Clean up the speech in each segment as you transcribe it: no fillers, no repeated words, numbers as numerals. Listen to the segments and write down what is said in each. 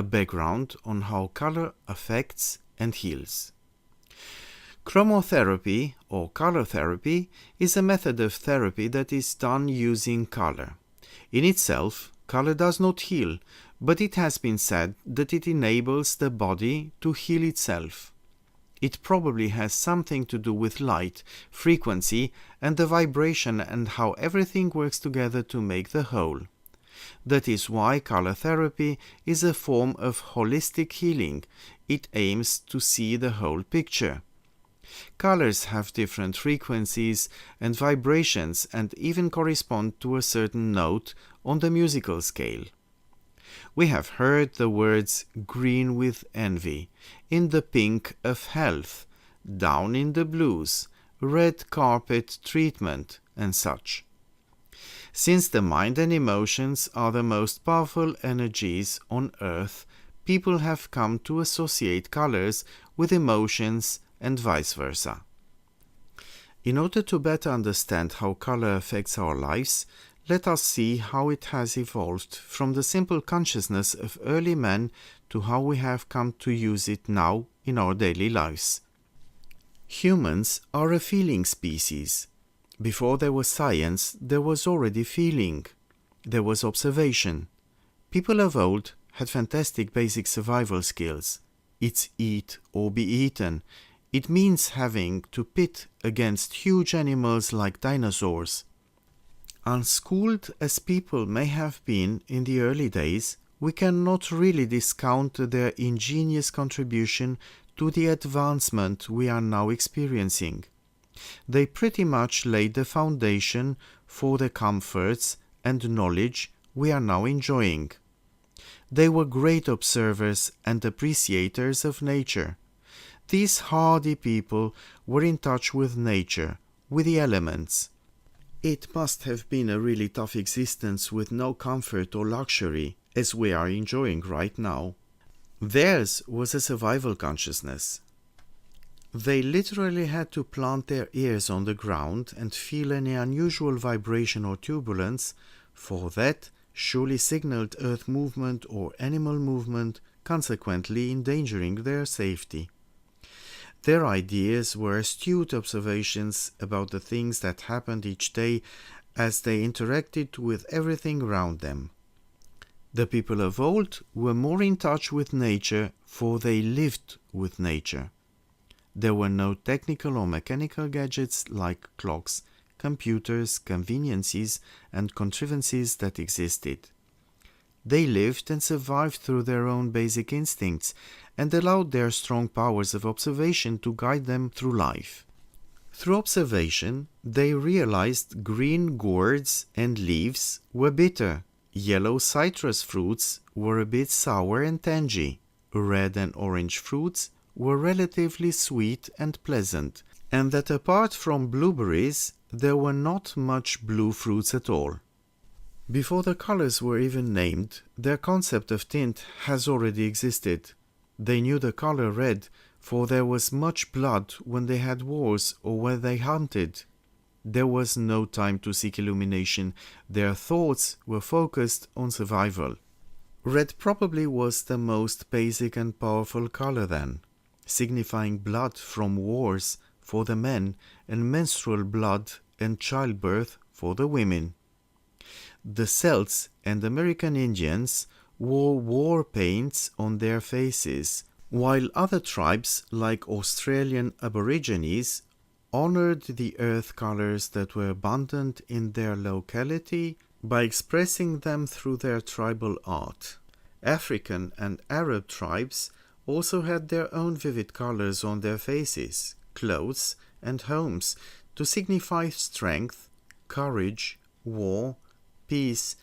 a background on how color affects and heals. Chromotherapy or color therapy is a method of therapy that is done using color. In itself, color does not heal, but it has been said that it enables the body to heal itself. It probably has something to do with light, frequency, and the vibration and how everything works together to make the whole. That is why color therapy is a form of holistic healing. It aims to see the whole picture. Colors have different frequencies and vibrations and even correspond to a certain note on the musical scale. We have heard the words green with envy, in the pink of health, down in the blues, red carpet treatment, and such. Since the mind and emotions are the most powerful energies on earth, people have come to associate colors with emotions and vice versa. In order to better understand how color affects our lives, let us see how it has evolved from the simple consciousness of early men to how we have come to use it now in our daily lives. Humans are a feeling species. Before there was science, there was already feeling. There was observation. People of old had fantastic basic survival skills. It's eat or be eaten. It means having to pit against huge animals like dinosaurs. Unschooled as people may have been in the early days, we cannot really discount their ingenious contribution to the advancement we are now experiencing. They pretty much laid the foundation for the comforts and knowledge we are now enjoying. They were great observers and appreciators of nature. These hardy people were in touch with nature, with the elements. It must have been a really tough existence with no comfort or luxury, as we are enjoying right now. Theirs was a survival consciousness. They literally had to plant their ears on the ground and feel any unusual vibration or turbulence, for that surely signaled earth movement or animal movement, consequently endangering their safety. Their ideas were astute observations about the things that happened each day as they interacted with everything around them. The people of old were more in touch with nature, for they lived with nature. There were no technical or mechanical gadgets like clocks, computers, conveniences, and contrivances that existed. They lived and survived through their own basic instincts and allowed their strong powers of observation to guide them through life. Through observation, they realized green gourds and leaves were bitter, yellow citrus fruits were a bit sour and tangy, red and orange fruits were relatively sweet and pleasant, and that apart from blueberries, there were not much blue fruits at all. Before the colors were even named, their concept of tint has already existed. They knew the color red, for there was much blood when they had wars or when they hunted. There was no time to seek illumination. Their thoughts were focused on survival. Red probably was the most basic and powerful color then, signifying blood from wars for the men and menstrual blood and childbirth for the women. The Celts and American Indians wore war paints on their faces, while other tribes like Australian Aborigines honored the earth colors that were abundant in their locality by expressing them through their tribal art. African and Arab tribes also had their own vivid colors on their faces, clothes, and homes to signify strength, courage, war, peace,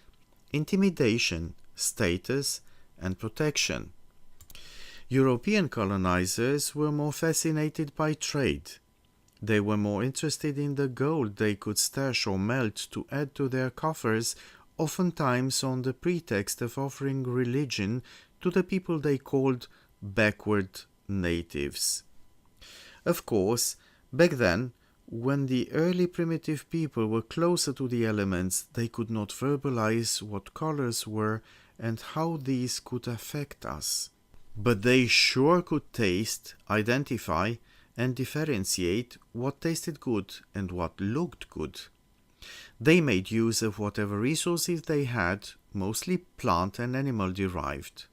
intimidation, status, and protection. European colonizers were more fascinated by trade. They were more interested in the gold they could stash or melt to add to their coffers, oftentimes on the pretext of offering religion to the people they called backward natives. Of course, back then, when the early primitive people were closer to the elements, they could not verbalize what colors were and how these could affect us. But they sure could taste, identify, and differentiate what tasted good and what looked good. They made use of whatever resources they had, mostly plant and animal derived.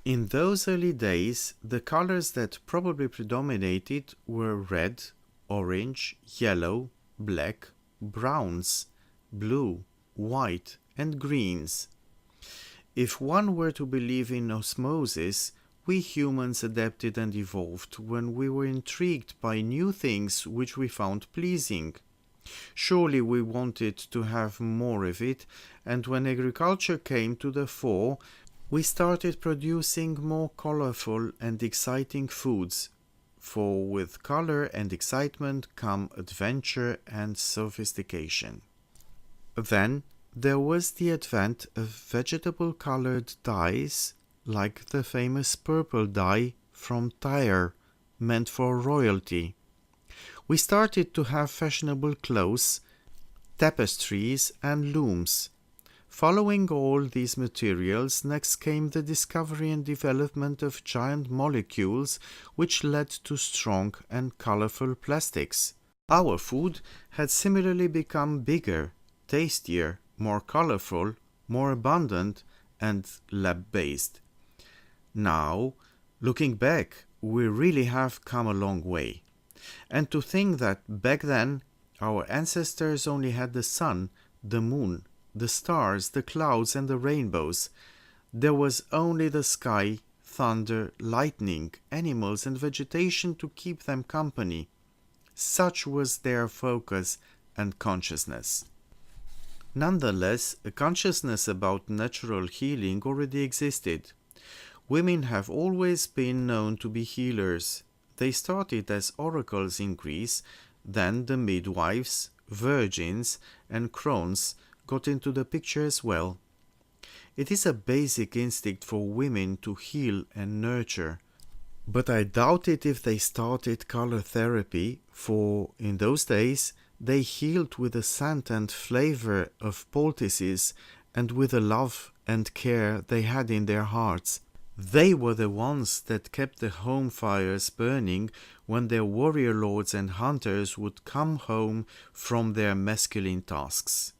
In those early days, the colors that probably predominated were red, orange, yellow, black, browns, blue, white, and greens. If one were to believe in osmosis, we humans adapted and evolved when we were intrigued by new things which we found pleasing. Surely we wanted to have more of it, and when agriculture came to the fore, we started producing more colorful and exciting foods, for with color and excitement come adventure and sophistication. Then there was the advent of vegetable-colored dyes, like the famous purple dye from Tyre, meant for royalty. We started to have fashionable clothes, tapestries, and looms. Following all these materials, next came the discovery and development of giant molecules, which led to strong and colorful plastics. Our food had similarly become bigger, tastier, more colorful, more abundant, and lab-based. Now, looking back, we really have come a long way. And to think that back then our ancestors only had the sun, the moon, the stars, the clouds, and the rainbows. There was only the sky, thunder, lightning, animals, and vegetation to keep them company. Such was their focus and consciousness. Nonetheless, a consciousness about natural healing already existed. Women have always been known to be healers. They started as oracles in Greece, then the midwives, virgins, and crones got into the picture as well. It is a basic instinct for women to heal and nurture, but I doubt it if they started color therapy, for in those days they healed with the scent and flavor of poultices and with the love and care they had in their hearts. They were the ones that kept the home fires burning when their warrior lords and hunters would come home from their masculine tasks.